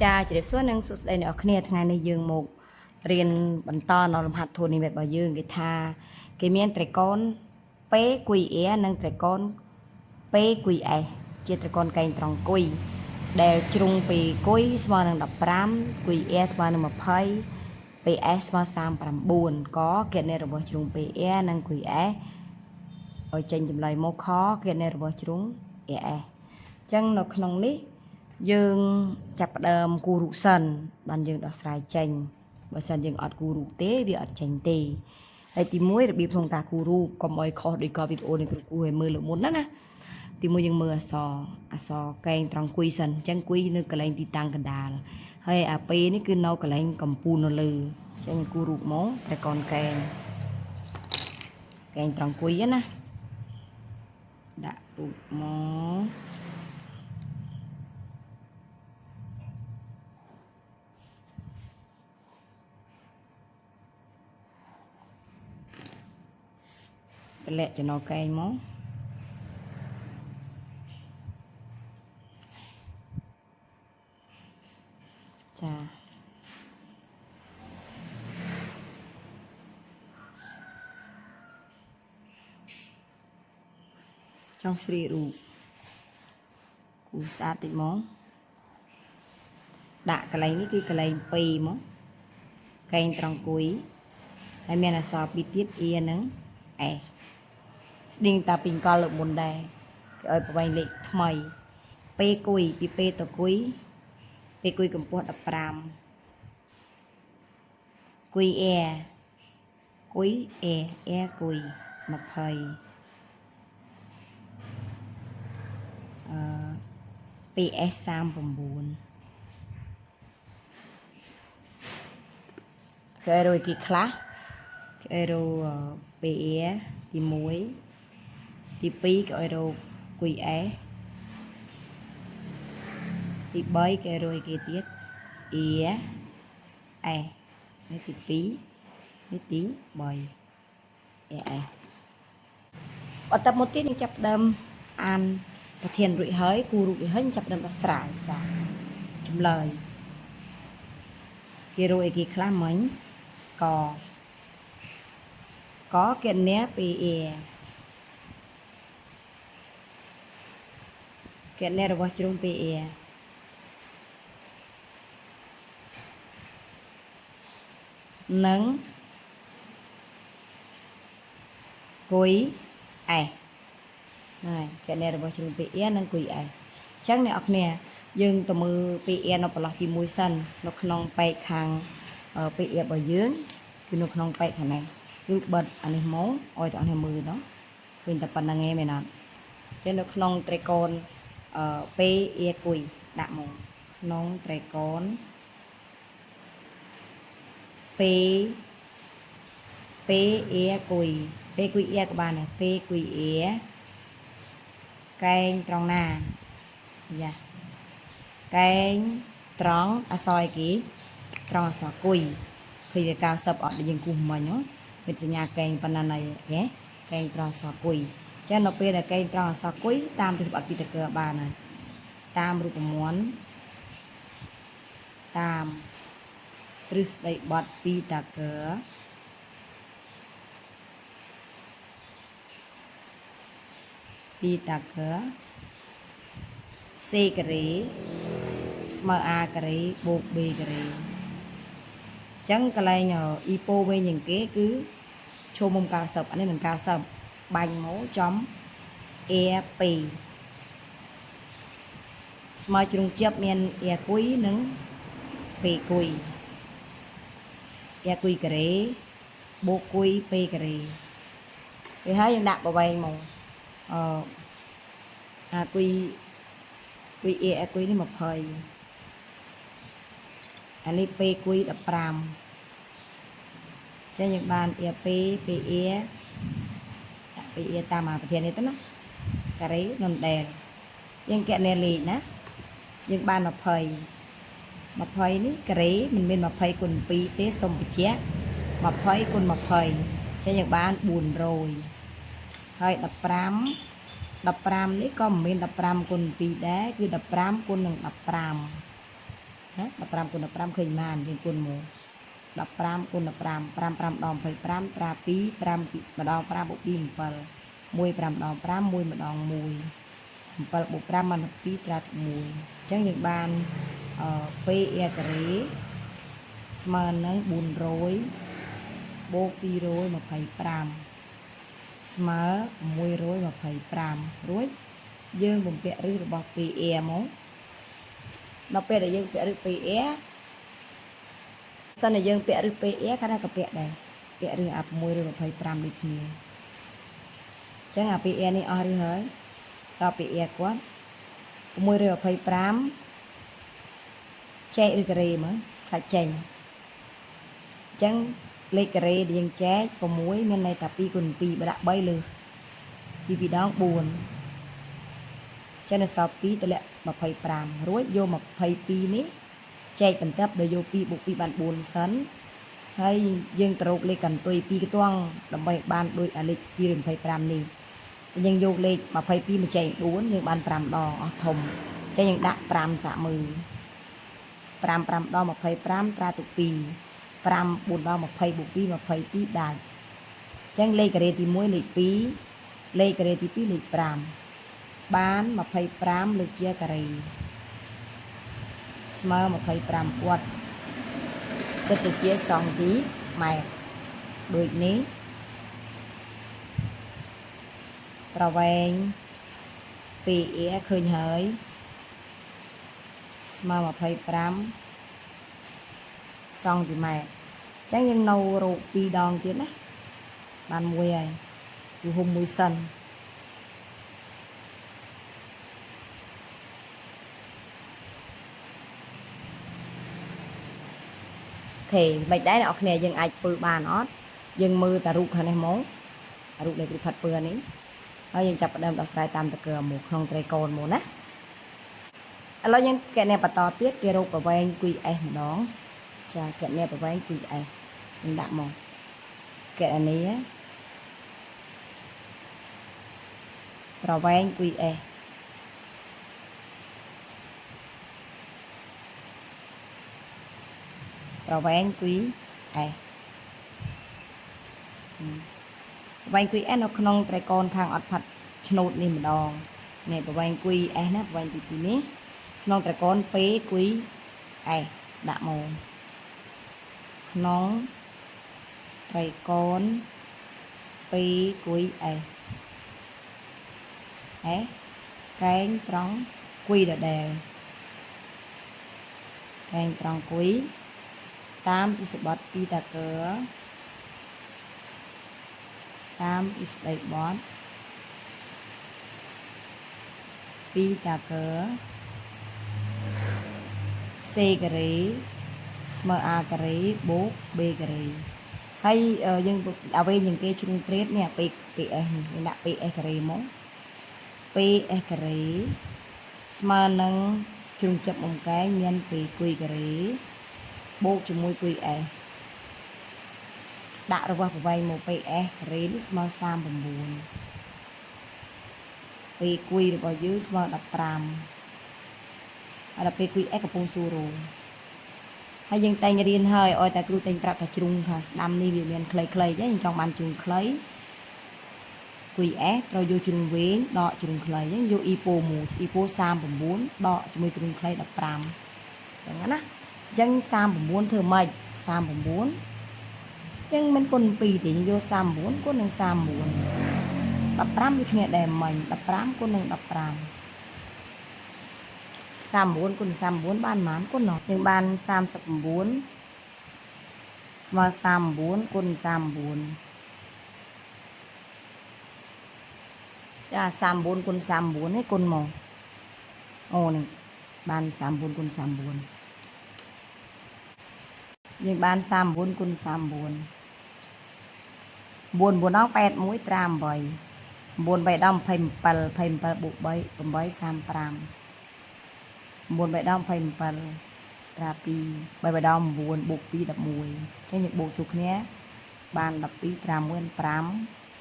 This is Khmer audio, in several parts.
ចាជម្រាបសួរនិងសួស្តីអ្នកនរគ្នាថ្ងៃនេះយើងមករៀនបន្តនៅលំហាត់ធូរនិមិត្តរបស់យើងគេថាគេមានត្រីកោណ P គុយ A និងត្រីកោណ P គុយ S ជាត្រីកោណកែងត្រង់គុយដែលជ្រុងពីគុយស្មើនឹង15គុយ A ស្មើនឹង20 PS ស្មើ39ក៏គណិតរបស់ជ្រុង PA និងគុយ S ឲ្យចេញចម្លើយមកខគណិតរបស់ជ្រុង AS អញ្ចឹងនៅក្នុងនេះយើងចាប់ផ្ដើមគូរុសិនបានយើងដោះស្រាយចេញបើសិនយើងអត់គូរុទេវាអត់ចេញទេហើយទី1របៀបក្នុងការគូរុកុំឲ្យខុសដោយក៏វីដេអូនេះគ្រូគូឲ្យមើលលើមុនណាទី1យើងមើលអក្សរកែងត្រង់គុយសិនអញ្ចឹងគុយនៅកន្លែងទីតាំងកណ្ដាលហើយអាពេលនេះគឺនៅកន្លែងកំពូលនៅលើអញ្ចឹងគូរុមកតែកូនកែងត្រង់គុយណាដាក់រូបមកតម្លាក់ចំណោកែងមកចាចង់ស្រីរូបគូស្អាតតិចមកដាក់កន្លែងនេះគឺកន្លែង2មកកែងត្រង់គុយហើយមានអក្សរ2ទៀត A និង S ស្តៀងតាពីកលលើមុនដែរគេឲ្យប្រវែងលេខថ្មីពេលគុយពីពេលទៅគុយពេលគុយកម្ពស់15គុយ A គុយ A គុយ20PS 39គេរយគីខ្លះគេរយ PA ទី1ទី2គេរយគុយ S ទី3គេរយគេទៀត E S នេះទី2នេះទី3 AS បន្តមកទៀតយើងចាប់ដើមអានប្រធានរួចហើយគូរូបរួចហើយចាប់ដើមដោះស្រាយចាចម្លើយគេរយគេខ្លះមិញកគណនា PA គណនារបស់ជ្រុង PA និងគុយ S ហ្នឹងហើយគណនារបស់ជ្រុង PA និងគុយ S អញ្ចឹងអ្នកនរគ្នាយើងទៅមើល PA នៅប្រឡោះទី1សិននៅក្នុងពេកខាង PA របស់យើងគឺនៅក្នុងពេកខាងនេះគឺបិទអានេះមកឲ្យតែអស់នេះមើលនោះឃើញតែប៉ុណ្្នឹងឯងមែនអត់ចឹងនៅក្នុងត្រីកោណPA គុយដាក់មកក្នុងត្រីកោណPA គុយ P គុយ A ក៏បានដែរ P គុយ A កែងត្រង់ណាយ៉ាកែងត្រង់អក្សរអីគេត្រង់អក្សរគុយឃើញវា90អត់ដែលយើងគូសមិញមានសញ្ញាកែងប៉ុណ្ណាណៃគេកែងត្រង់អក្សរគុយចឹងនៅពេលដែលកែងត្រង់អក្សរគុយតាមទិសបត្តិពីតកបានហើយតាមរូបមន្តតាមទ្រឹស្ដីបត្តិពីតកC ការ៉េស្មើ A ការ៉េបូក B ការ៉េអញ្ចឹងកន្លែងអ៊ីប៉ូវិញជាងគេគឺឈុំមុំ90អានេះមិន90បាញ់មកចំ A2 ស្មើជ្រុងជាប់មាន A គុយនិង P គុយ A គុយការ៉េបូកគុយ P ការ៉េគេហើយយើងដាក់ប្រវែងមកអាគុយ A គុយនេះ20អានេះ P គុយ15ចឹងយើងបាន A2 PA ដាក់ PA តាមអាប្រធាននេះទៅណាការ៉េនំដែលយើងគណនាលេខណាយើងបាន20នេះការ៉េមិនមាន20គុណ2ទេសុំបញ្ជាក់20គុណ20ចឹងយើងបាន400ហើយ15នេះក៏មិនមាន15គុណ2ដែរគឺ15គុណនឹង15 ណា15គុណ15ឃើញបានយើងគុណមក15គុណ15 5 5ដង25ត្រា2 5ម្ដង5បូក2 7 1 5ដង5 1ម្ដង1 7បូក5បាន12ត្រា1អញ្ចឹងយើងបានPE ការ៉េស្មើនឹង400បូក225ស្មើ125រួចយើងបំពាក់ឫសរបស់ PE មកដល់ពេលដែលយើងពាក់ឫស PE សិនតែយើងពាក់ឫស PE គាត់ថាក៏ពាក់ដែរពាក់ឫសអា625ដូចគ្នាអញ្ចឹងអា PE នេះអស់ឬហើយសល់ PE គាត់625ចែកឬការ៉េមើលថាចេញអញ្ចឹងលេខការ៉េដែលយើងចែក6មានន័យថា2គុណ2បើដាក់3លើ2 2ដង4ចឹងនៅសល់2ទម្លាក់25រួចយក22នេះចែកបន្ទាប់ដោយយក2បូក2បាន4សិនហើយយើងទៅរកលេខកន្ទុយ2ខ្ទង់ដើម្បីបានដូចអាលេខ225នេះយើងយកលេខ22មកចែក4យើងបាន5ដងអស់ធំចឹងយើងដាក់5សាក់មើល5 5ដង25ត្រាទៅ2 5 4ដង20បូក2 22ដាច់ចឹងលេខការ៉េទី1លេខ2លេខការ៉េទី2លេខ5បាន25លើកជាការ៉េស្មើ25គាត់គិតទៅជាសង់ទីម៉ែត្រដូចនេះប្រវែង PE ឃើញហើយស្មើ25សង់ទីម៉ែត្រអញ្ចឹងយើងនៅរក2ដងទៀតណាបានមួយហើយគឺហុំមួយសិនអូខេមិនដែរអ្នកនរយើងអាចធ្វើបានអត់យើងមើលតារូបខាងនេះមករូបនៃគ្រូផាត់ពើនេះហើយយើងចាប់ផ្ដើមដោះស្រាយតាមតកឺមកក្នុងត្រីកូនមកណាឥឡូវយើងកណែបន្តទៀតគេរកប្រវែងគួយ S ម្ដងចាកណែប្រវែងគួយ S យើងដាក់មកកណនីប្រវែងគួយ Sប្រវែងគួយ S ប្រវែងគួយ S នៅក្នុងត្រីកូនខាងអត់ផាត់ឆ្នូតនេះម្ដងនេះប្រវែងគួយ S ណាប្រវែងទី2នេះក្នុងត្រកូលPគួយ S ដាក់មកក្នុងត្រកូលPគួយ S កែងត្រង់គួយដដែលកែងត្រង់គួយតាមទិសបត់ពីតាកើតាមទិសដីបត់ពីតាកើC ការ៉េស្មើ A ការ៉េបូក B ការ៉េហើយយើងអ្វីយើងគេជ្រុងត្រេតនេះ PS នេះយើងដាក់ PS ការ៉េមក PS ការ៉េស្មើនឹងជ្រុងចាប់បំកែងមាន2គួយការ៉េបូកជាមួយគួយ S ដាក់របស់ប្រវែងមក PS ការ៉េនេះស្មើ39ពេលគួយរបស់យើងស្មើ15ដល់ពេលគួយ S កំពុង0ហើយយើងតែងរៀនហើយឲ្យតែគ្រូតែងប្រាប់ថាជ្រុងថាស្ដាំនេះវាមានខ្លីៗអញ្ចឹងចង់បានជ្រុងខ្លីគួយ S ត្រូវយកជ្រុងវែងដកជ្រុងខ្លីអញ្ចឹងយក EPO មួយ EPO 39ដកជាមួយជ្រុងខ្លី15អញ្ចឹងណាអញ្ចឹង39ធ្វើម៉េច39អញ្ចឹងមិនគុណ2ទេយើងយក39គុណនឹង39 15ដូចគ្នាដែរមិញ15គុណនឹង15 39គុណ39បានប៉ុន្មានគុណនោះយើងបាន39ស្មើ39គុណ39ចា39គុណ39នេះគុណមកអូនេះបាន39គុណ39យើងបាន39គុណ39 9 9ដង81ត្រា8 9 3ដង27 27បូក3 8 35 9 3ដង27ត្រា2 3 3ដង9បូក2 11អញ្ចឹងយើងបូកជួបគ្នាបាន12ត្រា1 5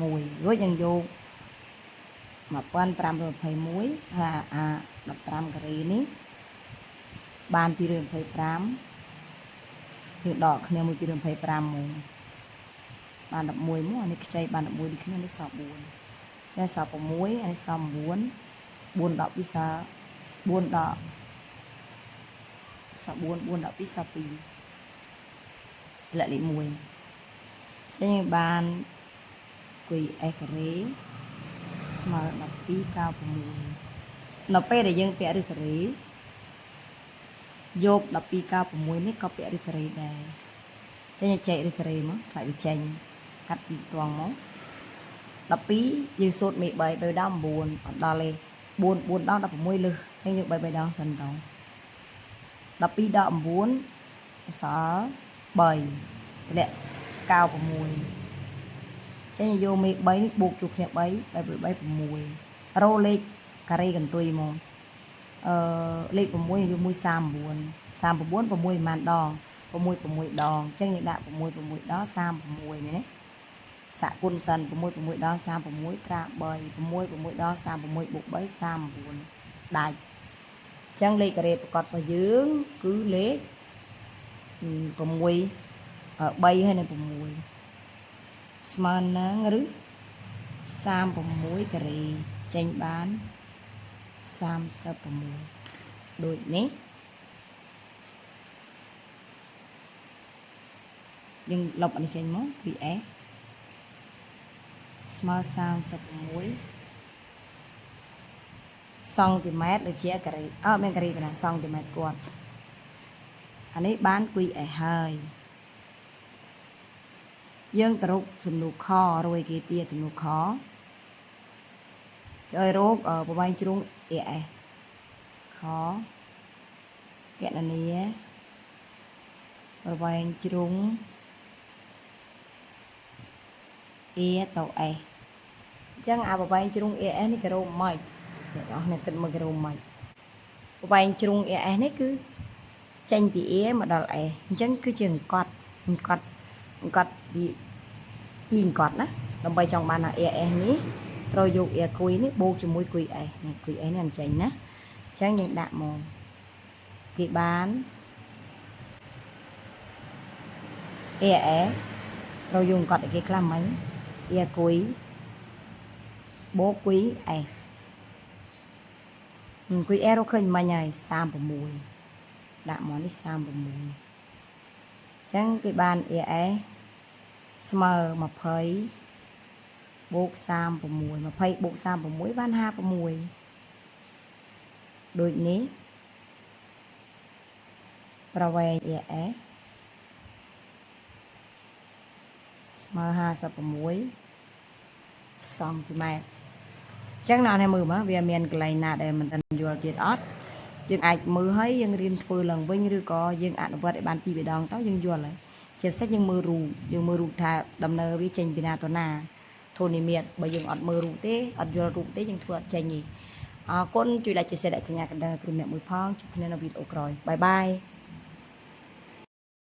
1រួចយើងយក1521អា15ការ៉េនេះ បាន225យើងដកគ្នាមួយ225មកបាន11មកអានេះខ្ចីបាន11ដូចគ្នានេះសល់4ចេះសល់6អានេះសល់9 4 10ពីសល់4 10សល់4 4 10ពីសល់2លាក់លេខ1ចេញបានគុយ s ការ៉េស្មើ1296នៅពេលដែលយើងពាក់ឬការ៉េយក1296នេះក៏ពាក់ឬការ៉េដែរចេញចែកឬការ៉េមកខ្លាចវាចេញកាត់ពីតួងមក12យើងសូត្រមេ3 3ដង9អត់ដល់ទេ4 4ដង16លើសអញ្ចឹងយើង3 3ដងសិនទៅ12ដក9សល់3តម្លាក់96ចេញយកមេ3នេះបូកជួបគ្នា3 3 6រោលេខការ៉េកន្ទុយមកលេខ6យក1 39 39 6ប៉ុន្មានដង6 6ដងអញ្ចឹងយើងដាក់6 6ដង36មែនទេសាក់គុណសិន6 6ដង36ត្រា3 6 6ដង36បូក3 39ដាច់អញ្ចឹងលេខការ៉េប្រកបរបស់យើងគឺលេខ6 3ហើយនៅ6ស្មើនឹងឬ36ការ៉េចេញបាន36ដូចនេះយើងលុបអានេះចេញមក VS ស្មើ36សង់ទីម៉ែត្រដូចជាការ៉េអត់មានការ៉េទេណាសង់ទីម៉ែត្រគាត់អានេះបានគួយ S ហើយយើងទៅរកសំណួរខរួយគេទៀតសំណួរខឲ្យរកប្រវែងជ្រុង AS ខកណនីប្រវែងជ្រុង A ទៅ S អញ្ចឹងអាប្រវែងជ្រុង AS នេះគេរកម៉េចអ្នកនរគ្នាគិតមើលគេរកម៉េចប្រវែងជ្រុង AS នេះគឺចេញពី A មកដល់ S អញ្ចឹងគឺជាអង្កត់ពីអង្កត់ណាដើម្បីចង់បានថា AS នេះត្រូវយក A គុយនេះបូកជាមួយគុយ S នេះគុយ S នេះអញ្ចឹងណាអញ្ចឹងយើងដាក់មកគេបាន AS ត្រូវយកអង្កត់ឲ្យគេខ្លះមិញ A គុយបូកគុយ S គុយ S រកឃើញមិញហើយ36ដាក់មកនេះ36អញ្ចឹងគេបាន AS ស្មើ20បូក36 20បូក36បាន56ដូចនេះប្រវែង AS ស្មើ56សង់ទីម៉ែត្រអញ្ចឹងអ្នកមើលមកវាមានកន្លែងណាដែលមិនទាន់យល់ទៀតអត់យើងអាចមើលហើយយើងរៀនធ្វើឡើងវិញឬក៏យើងអនុវត្តឲ្យបាន2 3ដងទៅយើងយល់ហើយជាពិសេសយើងមើលរូបថាដំណើរវាចេញពីណាទៅណាធូនីមៀតបើយើងអត់មើលរូបទេអត់យល់រូបទេយើងធ្វើអត់ចេញទេអរគុណជួយ like ជួយ share ដាក់សញ្ញាកណ្ដឹងគ្រូអ្នកមួយផងជួបគ្នានៅវីដេអូក្រោយបាយបាយ